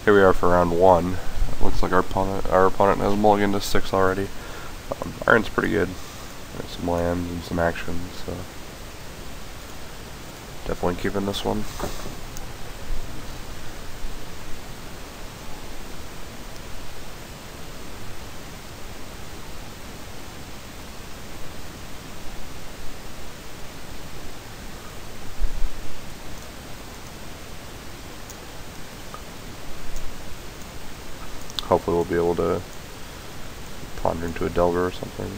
Here we are for round 1. Looks like our opponent has mulliganed to 6 already. Iron's pretty good. There's some lands and some action, so definitely keeping this one. Hopefully we'll be able to ponder into a Delver or something.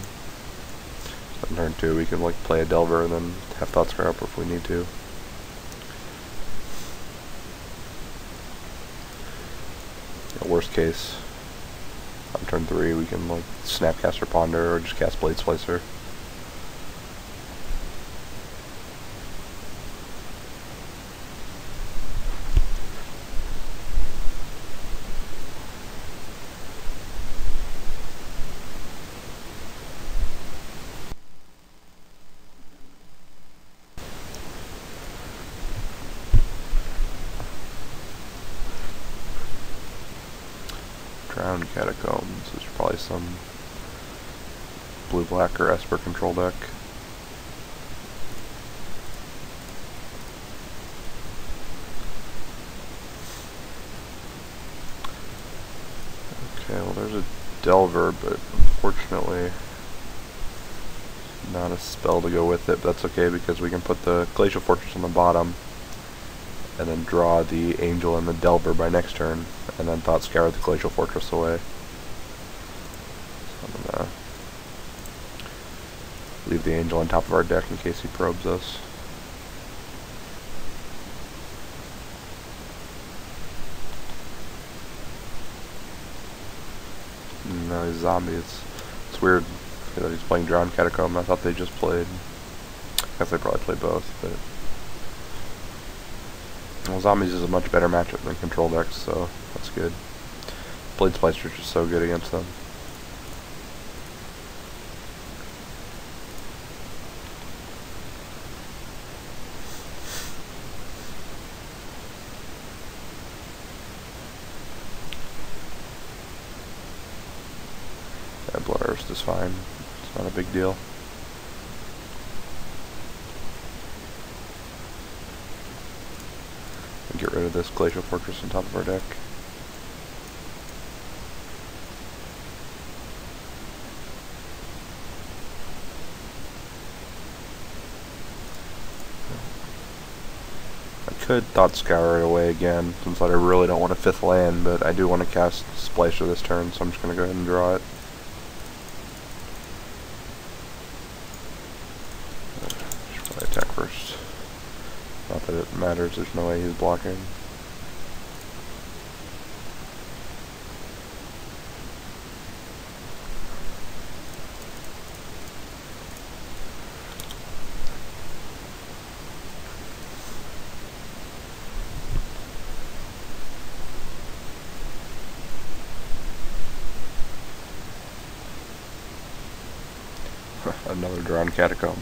So in turn 2 we can like play a Delver and then have Thoughtscour up if we need to. Worst case, on turn 3 we can like Snapcaster Ponder or just cast Blade Splicer. Drowned Catacombs. There's probably some blue-black or Esper control deck. Okay, well there's a Delver, but unfortunately not a spell to go with it, but that's okay because we can put the Glacial Fortress on the bottom and then draw the Angel and the Delver by next turn, and then Thoughtscour the Glacial Fortress away. So I'm gonna leave the Angel on top of our deck in case he probes us. No, he's zombies. It's weird that he's playing Drowned Catacomb. I thought they just played. I guess they probably play both, but. Well, zombies is a much better matchup than control decks, so that's good. Blade Splicer is just so good against them. Yeah, Blood Harvest is fine. It's not a big deal. Get rid of this Glacial Fortress on top of our deck. I could Thoughtscour it away again, since I really don't want a 5th land, but I do want to cast Splicer this turn, so I'm just going to go ahead and draw it. Should probably attack first. Not that it matters, there's no way he's blocking. Another Drowned Catacomb.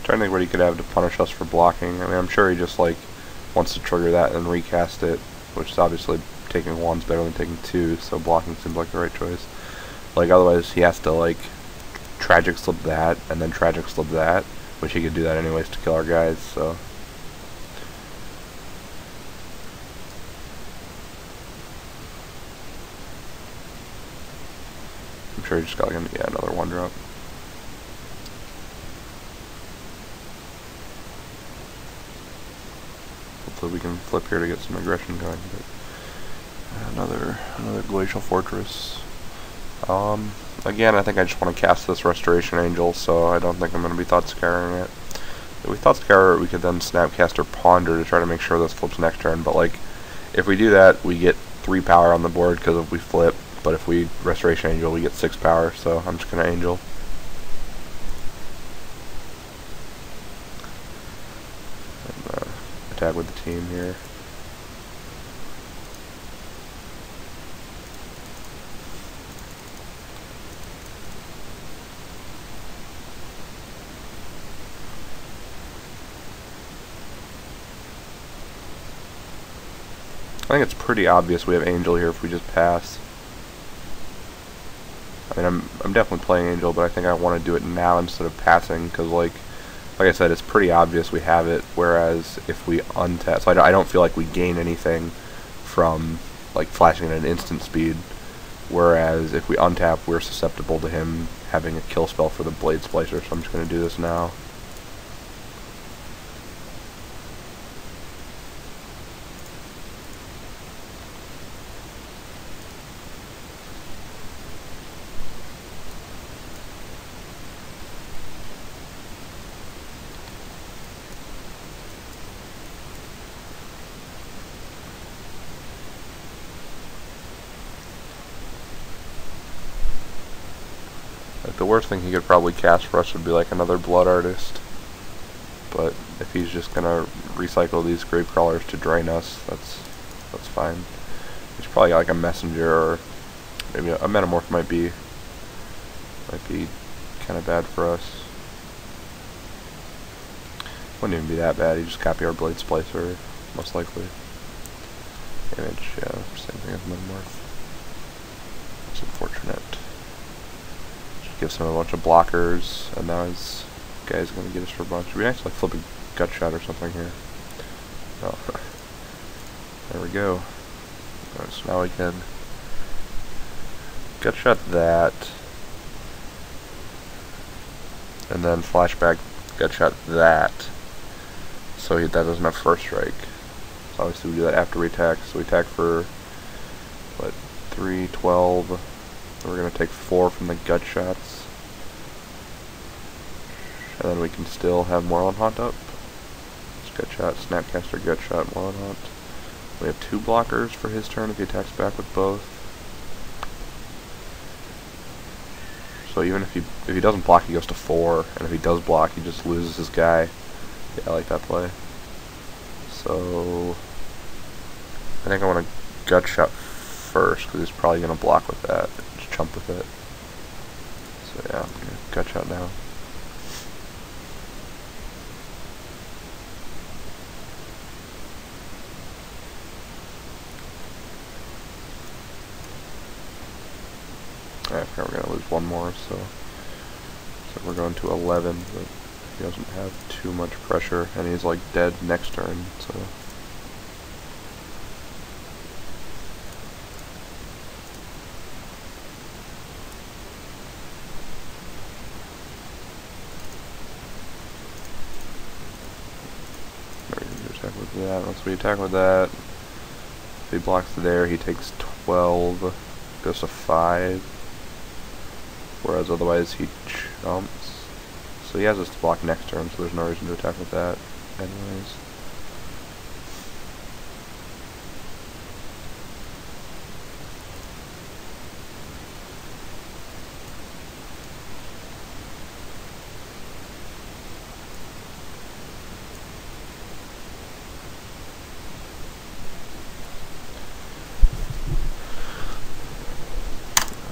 Trying to think what he could have to punish us for blocking. I mean, I'm sure he just like wants to trigger that and recast it, which is obviously taking 1's better than taking 2, so blocking seems like the right choice. Like otherwise he has to like Tragic Slip that and then Tragic Slip that, which he could do that anyways to kill our guys, so. I'm sure he just got like another 1-drop. Hopefully we can flip here to get some aggression going. But another Glacial Fortress. Again, I think I just want to cast this Restoration Angel, so I don't think I'm going to be Thoughtscouring it. If we Thoughtscour it, we could then Snapcaster Ponder to try to make sure this flips next turn, but like, if we do that, we get 3 power on the board because if we flip, but if we Restoration Angel, we get 6 power, so I'm just going to Angel. Tag with the team here. think it's pretty obvious we have Angel here if we just pass. I mean, I'm definitely playing Angel, but I think I want to do it now instead of passing, because like I said, it's pretty obvious we have it, whereas if we untap, so I don't feel like we gain anything from like flashing at an instant speed, whereas if we untap, we're susceptible to him having a kill spell for the Blade Splicer, so I'm just going to do this now. The worst thing he could probably cast for us would be like another Blood Artist, but if he's just gonna recycle these Grave Crawlers to drain us, that's fine. He's probably like a Messenger, or maybe a Metamorph might be kind of bad for us. Wouldn't even be that bad. You just copy our Blade Splicer, most likely. Image, yeah, same thing as Metamorph. That's unfortunate. Gives him a bunch of blockers, and now his guy's gonna get us for a bunch. It'd be nice to like flip a gut shot or something here. Oh, there we go. Alright, so now we can gut shot that, and then flashback gut shot that, so that doesn't have first strike. So obviously we do that after we attack. So we attack for what, 3, 12. We're going to take 4 from the gut shots, and then we can still have Moreland Haunt up. Just gut shot, Snapcaster, gut shot, Moreland Haunt. We have 2 blockers for his turn if he attacks back with both. So even if he doesn't block, he goes to 4, and if he does block, he just loses his guy. Yeah, I like that play. So I think I want to gut shot first, because he's probably going to block with that. Jump with it. So yeah, I'm gonna gut shot now. Okay, we're gonna lose one more, so we're going to 11, but he doesn't have too much pressure, and he's like dead next turn, so. That. Once we attack with that, if he blocks there, he takes 12, goes to 5, whereas otherwise he jumps. So he has us to block next turn, so there's no reason to attack with that anyways.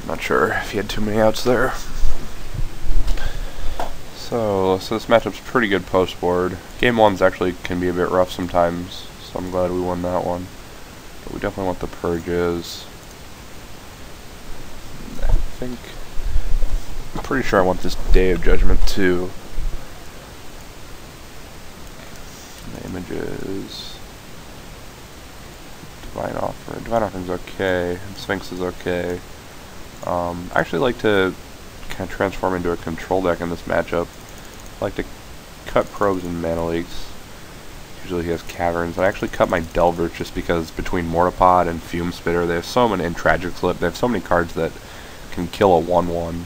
Not sure if he had too many outs there. So this matchup's pretty good post board. Game 1's actually can be a bit rough sometimes, so I'm glad we won that one. But we definitely want the purges. I'm pretty sure I want this Day of Judgment too. The images. Divine Offering. Divine Offering's okay. Sphinx is okay. I actually like to kind of transform into a control deck in this matchup. I like to cut Probes and Mana Leaks. Usually he has Caverns. I actually cut my Delvers just because between Mortipod and Fume Spitter, they have so many, and Tragic Slip, they have so many cards that can kill a 1/1.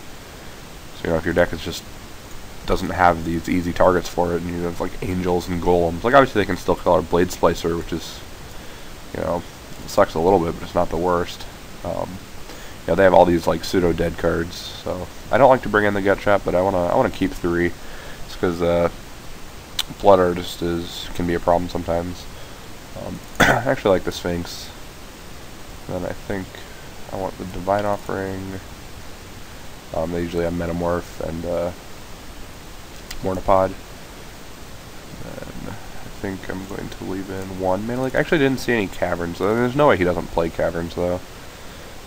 So, you know, if your deck is just doesn't have these easy targets for it, and you have like Angels and Golems, like obviously they can still kill our Blade Splicer, which is, you know, sucks a little bit, but it's not the worst. Yeah, they have all these like pseudo dead cards, so I don't like to bring in the gut shot, but I wanna keep 3, just because Blood Artist can be a problem sometimes. I actually like the Sphinx. Then I think I want the Divine Offering. They usually have Metamorph and Mortipod. And I think I'm going to leave in one mana leak. I actually didn't see any caverns. There's no way he doesn't play caverns though.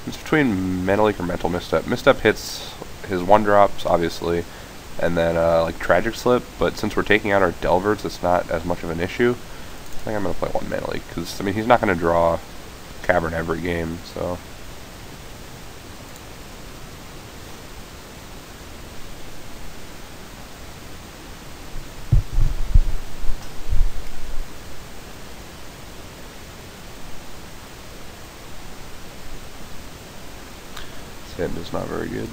It's between mana leak or mental misstep. Misstep hits his 1-drops obviously, and then like tragic slip. But since we're taking out our delvers, it's not as much of an issue. I think I'm gonna play one mana leak because I mean he's not gonna draw cavern every game, so. Hand is not very good.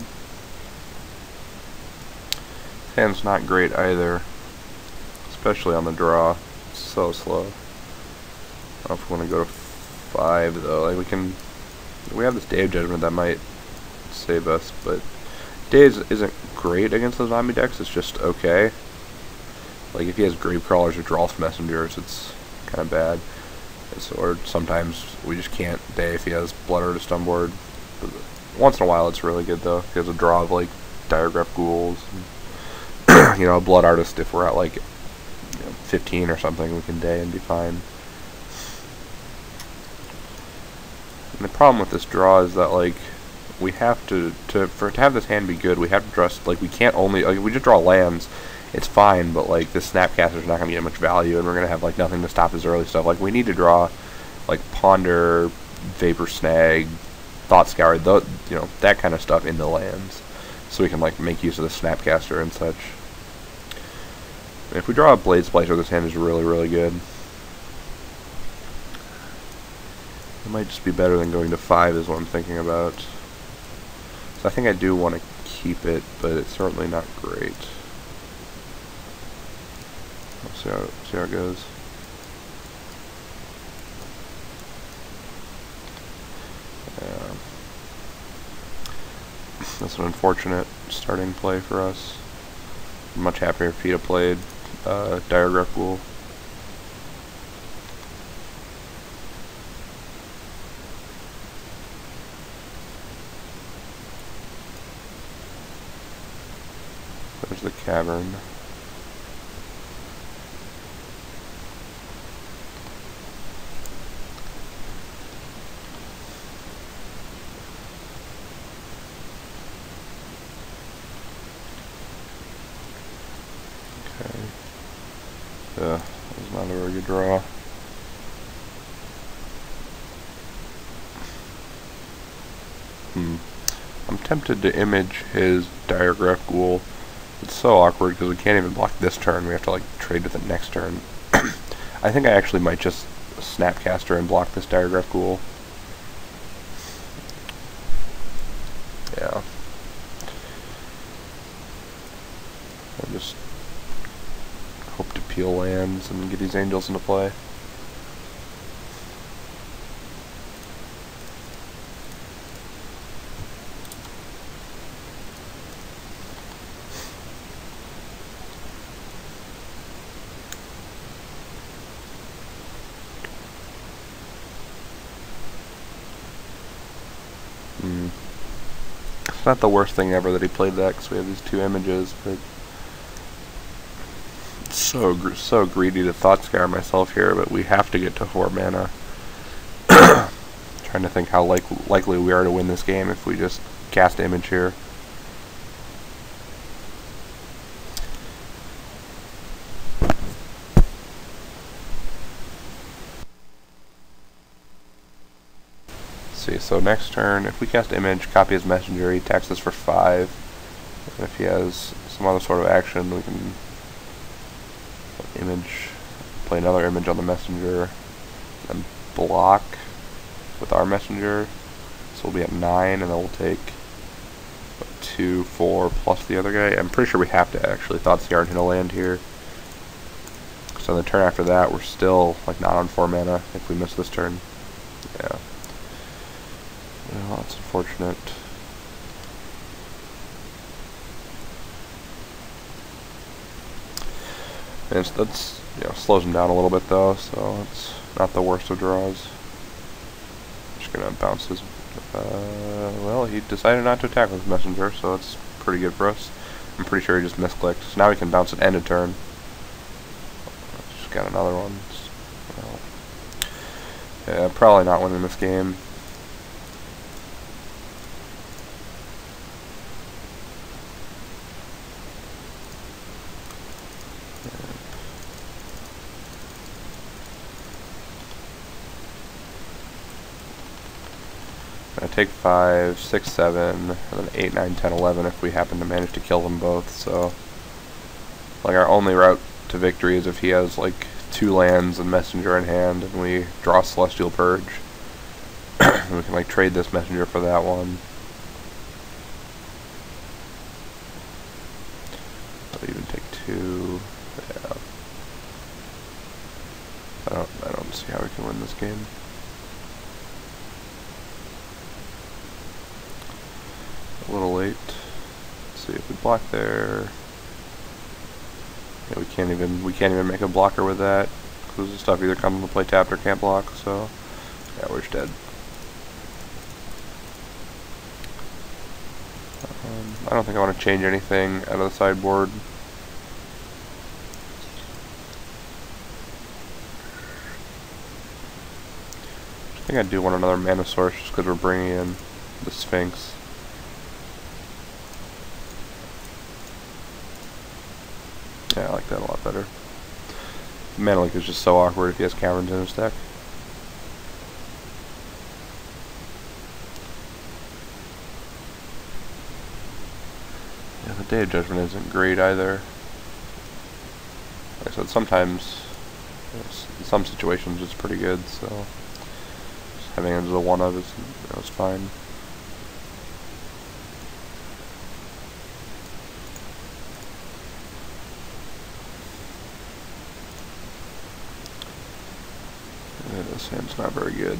Hand's not great either, especially on the draw. It's so slow. I don't know if we want to go to 5 though. Like we have this Day of Judgment that might save us, but Days isn't great against the zombie decks. It's just okay. Like if he has Grave Crawlers or Drolf Messengers, it's kind of bad. Or sometimes we just can't Day if he has Blood Artist on board. Once in a while it's really good though. He has a draw of like Diregraph Ghouls. And, you know, a Blood Artist if we're at like 15 or something, we can Day and be fine. And the problem with this draw is that like we have to have this hand be good, we have to trust, like we can't only, like if we just draw lands, it's fine, but like this Snapcaster's not gonna get much value and we're gonna have like nothing to stop his early stuff. Like we need to draw like Ponder, Vapor Snag, Thought Scour, you know, that kind of stuff in the lands, so we can like make use of the Snapcaster and such. And if we draw a Blade Splicer, this hand is really, really good. It might just be better than going to 5 is what I'm thinking about. So I think I do want to keep it, but it's certainly not great. We'll see how it goes. That's an unfortunate starting play for us. I'm much happier if he'd have played Diregraph Ghoul. There's the cavern. That was not a very good draw. I'm tempted to image his Diregraph Ghoul. It's so awkward because we can't even block this turn. We have to like trade to the next turn. I think I actually might just Snapcaster and block this Diregraph Ghoul. Yeah. I just hope to peel lands and get these angels into play. It's not the worst thing ever that he played that, because we have these 2 images, but it's so greedy to Thought Scour myself here, but we have to get to 4 mana. Trying to think how likely we are to win this game if we just cast Image here. See, so next turn, if we cast Image, copy his Messenger, he attacks us for 5. And if he has some other sort of action, we can Image, play another Image on the Messenger, and block with our Messenger. So we'll be at 9, and then we'll take 2, 4 plus the other guy. I'm pretty sure we have to actually Thought Scour and hit a land here. So the turn after that, we're still like not on 4 mana if we miss this turn. Yeah. Well, that's unfortunate. And that's, you know, slows him down a little bit though, so it's not the worst of draws. Just gonna bounce his. Well, he decided not to attack with Messenger, so it's pretty good for us. I'm pretty sure he just misclicked, so now we can bounce at end of turn. got another one. Well, yeah, probably not winning this game. I take 5, 6, 7, and then 8, 9, 10, 11 if we happen to manage to kill them both. So, like, our only route to victory is if he has like 2 lands and messenger in hand, and we draw Celestial Purge. We can like trade this messenger for that one. I'll even take 2. Yeah. I don't see how we can win this game. A little late. Let's see if we block there. Yeah, we can't even make a blocker with that because the stuff either comes into play tapped or can't block. So yeah, we're just dead. I don't think I want to change anything out of the sideboard. I think I do want another mana source just because we're bringing in the Sphinx. Yeah, I like that a lot better. Mana Leak is just so awkward if he has caverns in his deck. Yeah, the Day of Judgment isn't great either. Like I said, sometimes, in some situations it's pretty good, so just having it as a one of is fine. Yeah, this hand's not very good.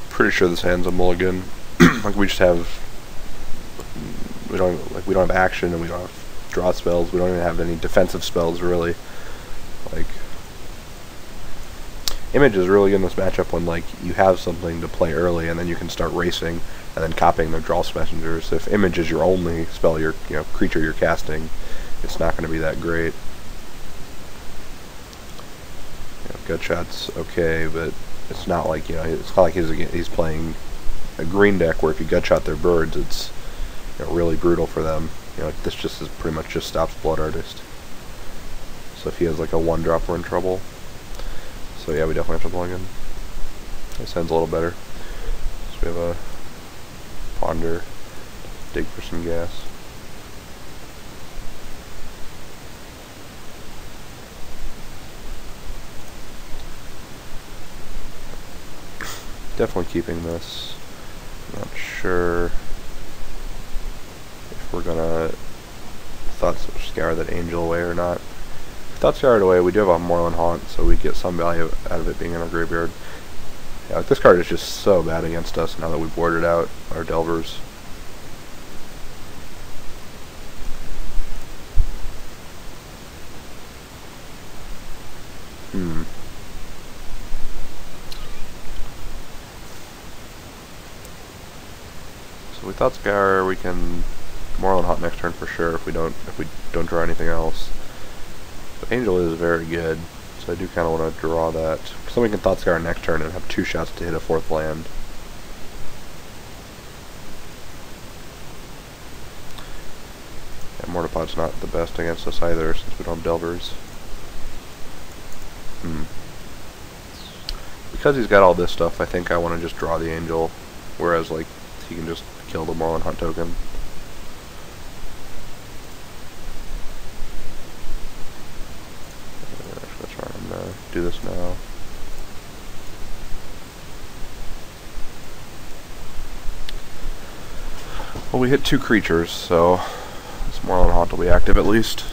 Pretty sure this hand's a mulligan. Like we don't have action and we don't have draw spells. We don't even have any defensive spells really. Like Image is really good in this matchup when like you have something to play early and then you can start racing and then copying their draw messengers. If Image is your only spell, creature you're casting, it's not going to be that great. Gutshot's okay, but it's not like it's not like he's playing a green deck where if you gutshot their birds, it's really brutal for them. This just is pretty much just stops Blood Artist. So if he has like a 1-drop, we're in trouble. So yeah, we definitely have to plug in. This hand's a little better. So we have a Ponder, dig for some gas. Definitely keeping this. I'm not sure if we're gonna Thought-Scour that Angel away or not. If Thought-Scour it away, we do have a Moorland Haunt, so we get some value out of it being in our graveyard. Yeah, like this card is just so bad against us now that we've boarded out our Delvers. So we Thought-Scour, we can Moorland Haunt next turn for sure if we don't draw anything else. But Angel is very good, so I do kind of want to draw that. So we can Thought-Scour next turn and have 2 shots to hit a 4th land. Yeah, Mortipod's not the best against us either since we don't have Delvers. Because he's got all this stuff, I think I want to just draw the Angel, whereas like he can just kill the Moorland Hunt token. That's right, I'm gonna do this now. Well, we hit 2 creatures, so this Moorland Haunt will be active at least.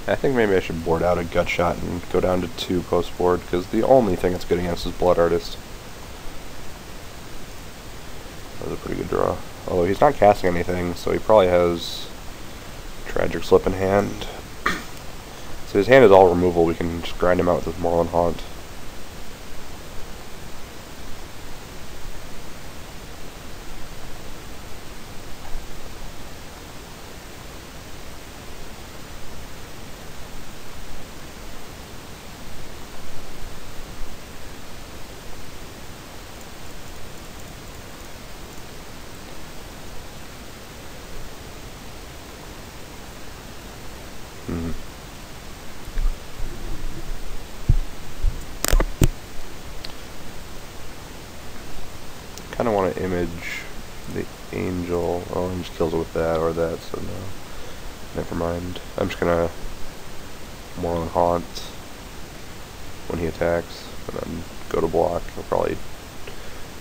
I think maybe I should board out a Gutshot and go down to 2 post board, because the only thing it's good against is Blood Artist. he's not casting anything, so he probably has Tragic Slip in hand. So his hand is all removal, we can just grind him out with his Moorland Haunt. I kind of want to image the angel. Oh, he just kills it with that or that, so no. Never mind. I'm just gonna Moorland Haunt when he attacks, and then go to block. He'll probably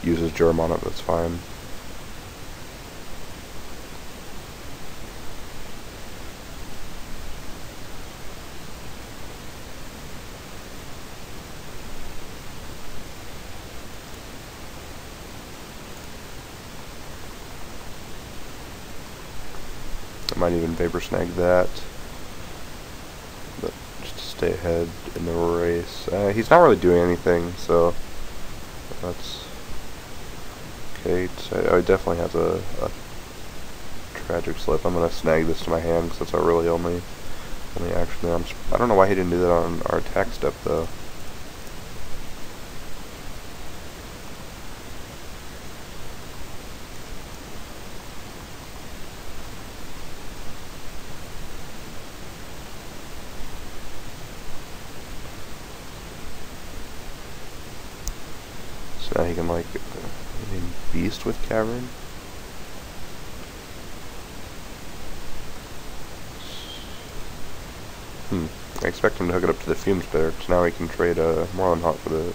use his germ on it, but it's fine. I might even Vapor Snag that, but just to stay ahead in the race. He's not really doing anything, so that's okay. So I definitely have a Tragic Slip. I'm gonna snag this to my hand because that's our really only action there. I don't know why he didn't do that on our attack step though. So now he can, like, beast with Cavern. I expect him to hook it up to the Fume Spitter, so now he can trade a Moorland Haunt for the...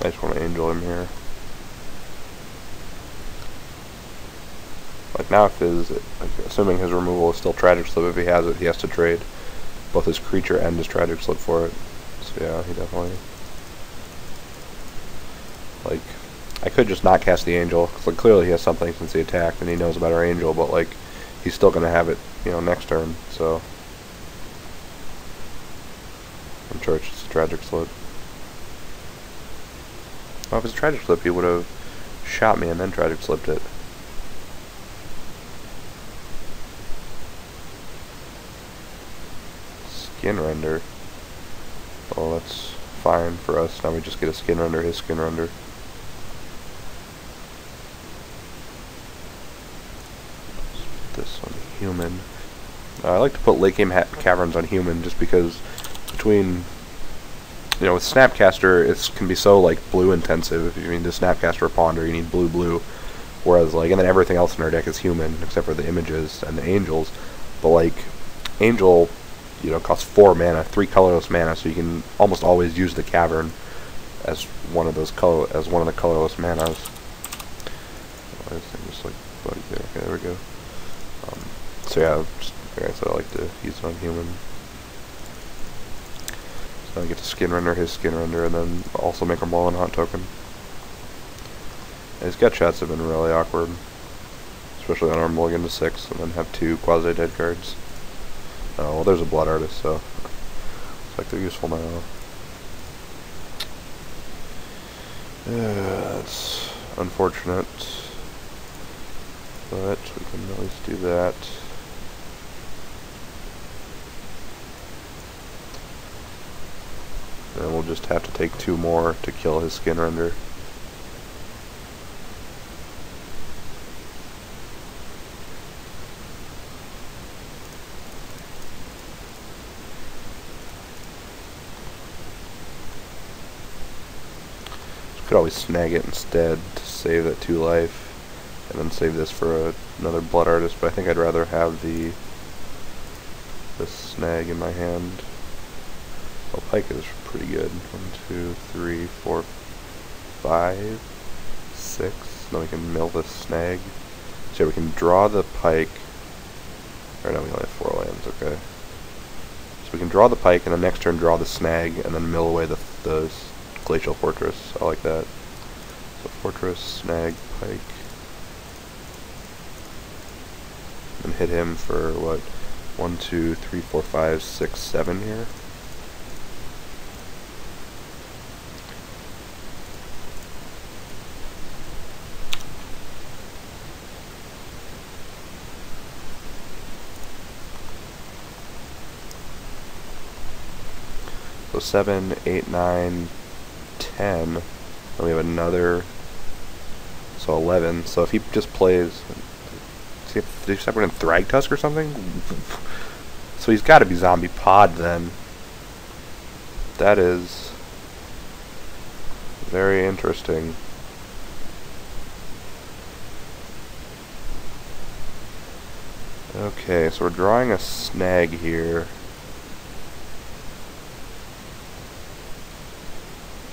I just want to Angel him here. Like now, if his, like, assuming his removal is still Tragic Slip, if he has it, he has to trade both his creature and his Tragic Slip for it. So yeah, he definitely... Like, I could just not cast the Angel, because like, clearly he has something since he attacked, and he knows about our Angel, but like, he's still going to have it, you know, next turn, so... I'm sure it's just a Tragic Slip. Well, if it's a Tragic Slip, he would have shot me and then Tragic Slipped it. Skin Render. Well, that's fine for us. Now we just get a Skin Render, his Skin Render. Let's put this on human. I like to put late game caverns on human just because between... You know, with Snapcaster, it can be so, like, blue intensive. If you need to Snapcaster or Ponder, you need blue. Whereas, like, and then everything else in our deck is human, except for the images and the angels. But, like, Angel, you know, costs 4 mana, 3 colorless mana, so you can almost always use the Cavern as one of those one of the colorless manas. Just like bug there. Okay, there we go. So yeah, so I like to use it on human. So I get to Skin Render, his Skin Render, and then also make a Moorland Haunt token. And his gut shots have been really awkward, especially on our mulligan to 6, and then have 2 quasi-dead cards. Oh, well, there's a Blood Artist, so looks like they're useful now. That's unfortunate, but we can at least do that. And we'll just have to take 2 more to kill his Skin Render. Could always snag it instead to save that 2 life, and then save this for another Blood Artist, but I think I'd rather have the snag in my hand. Well, Pike is pretty good. 1, 2, 3, 4, 5, 6. then we can mill this snag. So we can draw the pike. Or no, we only have 4 lands, okay. So we can draw the pike, and then next turn draw the snag, and then mill away the glacial fortress. I like that. So fortress, snag, pike. And hit him for what? 1, 2, 3, 4, 5, 6, 7 here. So 7, 8, 9, 10. Then we have another. So 11. So if he just plays. Did he separate in Thragtusk or something? So he's got to be Zombie Pod then. That is very interesting. Okay, so we're drawing a snag here.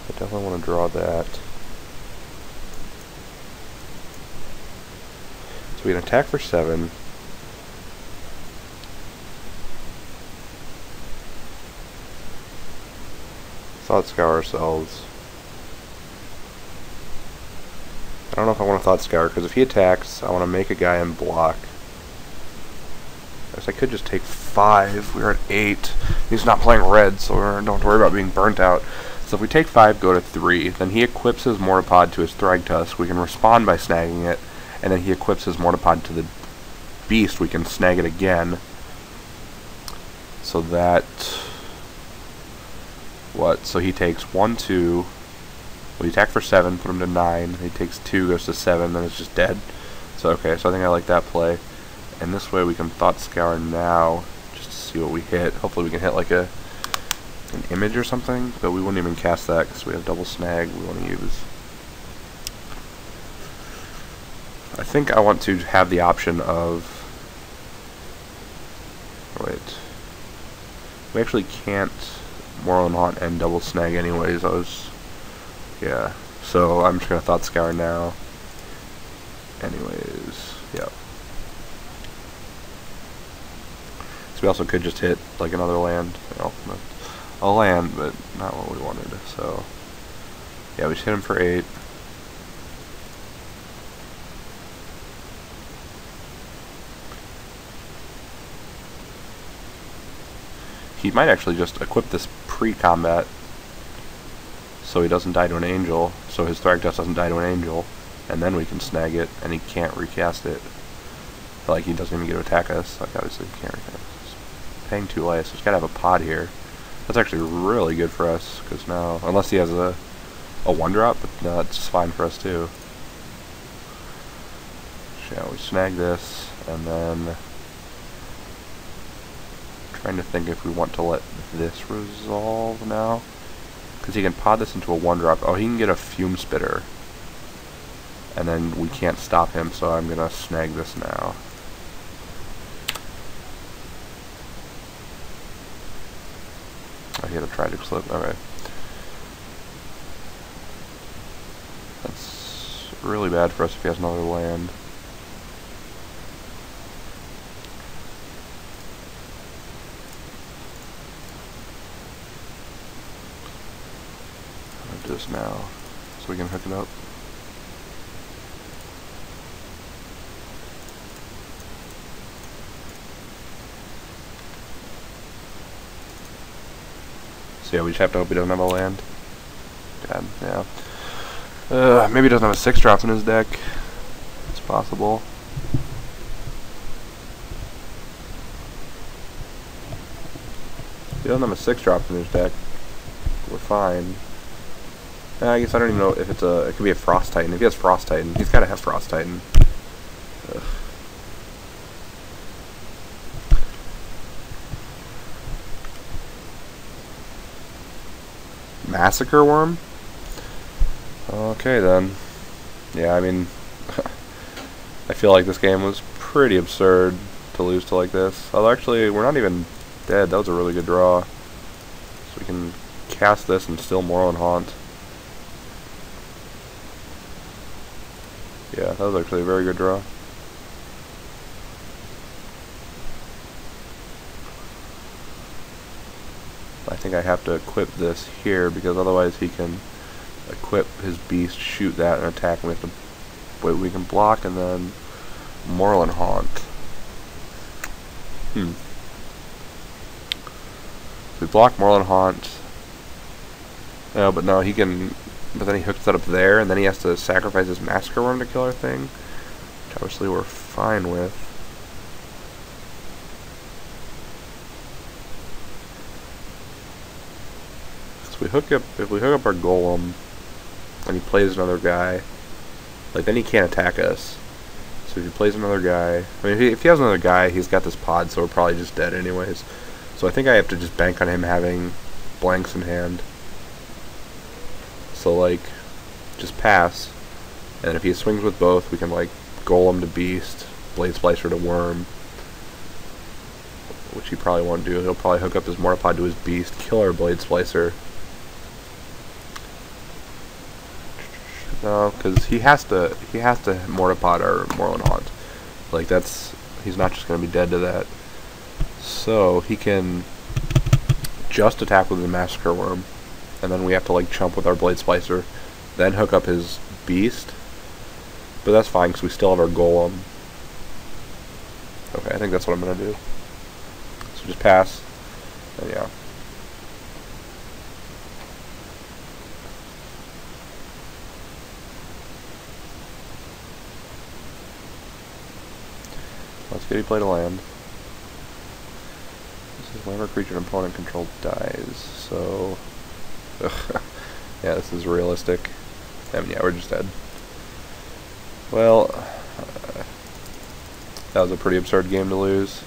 I definitely want to draw that. So we can attack for 7. Thought Scour ourselves. I don't know if I want to Thought Scour, because if he attacks, I want to make a guy and block. I guess I could just take 5. We're at 8. He's not playing red, so we don't have to worry about being burnt out. So if we take 5, go to 3, then he equips his Mortipod to his Thragtusk. We can respond by snagging it, and then he equips his Mortipod to the beast. We can snag it again. So that... What? So he takes 1, 2. We attack for 7, put him to 9. He takes 2, goes to 7, then it's just dead. So okay, so I think I like that play. And this way we can Thought Scour now, just to see what we hit. Hopefully we can hit like an image or something, but we wouldn't even cast that because we have double snag we want to use. I think I want to have the option of... Wait. We actually can't Moral Haunt and double snag anyways. Yeah. So I'm just going to Thought Scour now. Anyways, yeah. So we also could just hit like another land. You know, a land, but not what we wanted. So yeah, we just hit him for 8. He might actually just equip this pre-combat so he doesn't die to an angel, so his Thragtusk doesn't die to an angel, and then we can snag it, and he can't recast it. Like, he doesn't even get to attack us. Like, obviously he can't recast us. Paying 2 life, so he's got to have a pod here. That's actually really good for us, because now, unless he has a 1-drop, but no, that's fine for us too. Shall we snag this, and then... Trying to think if we want to let this resolve now, because he can pod this into a 1-drop. Oh, he can get a Fume Spitter, and then we can't stop him, so I'm gonna snag this now. Oh, he had a tragic slip. Okay, that's really bad for us if he has another land. This now, so we can hook it up. So yeah, we just have to hope he doesn't have a land. God, yeah. Maybe he doesn't have a 6-drop in his deck. It's possible. If he doesn't have a 6-drop in his deck, we're fine. I guess I don't even know if it's it could be a Frost Titan. If he has Frost Titan, he's got to have Frost Titan. Ugh. Massacre Worm? Okay then. Yeah, I mean, I feel like this game was pretty absurd to lose to like this. Although actually, we're not even dead. That was a really good draw. So we can cast this and still Moral and Haunt. Yeah, that was actually a very good draw. I think I have to equip this here because otherwise he can equip his beast, shoot that, and attack. We have to wait. We can block and then Moorland Haunt. We block Moorland Haunt. No, but no, he can. But then he hooks that up there, and then he has to sacrifice his Massacre Worm to kill our thing, which obviously we're fine with. So if we hook up our Golem, and he plays another guy, like then he can't attack us. So if he plays another guy, I mean, if he has another guy, he's got this pod, so we're probably just dead anyways. So I think I have to just bank on him having blanks in hand. So like, just pass, and if he swings with both, we can like Golem to Beast, Blade Splicer to Worm, which he probably won't do. He'll probably hook up his Mortipod to his Beast, kill our Blade Splicer. No, because he has to Mortipod our Moorland Haunt. Like he's not just gonna be dead to that. So he can just attack with the Massacre Worm, and then we have to like chump with our Blade Splicer, then hook up his Beast. But that's fine because we still have our Golem. Okay, I think that's what I'm gonna do. So just pass, and yeah. Let's get he played a land. This is whenever a creature an opponent controlled dies. So, yeah, this is realistic. I mean, yeah, we're just dead. Well, that was a pretty absurd game to lose.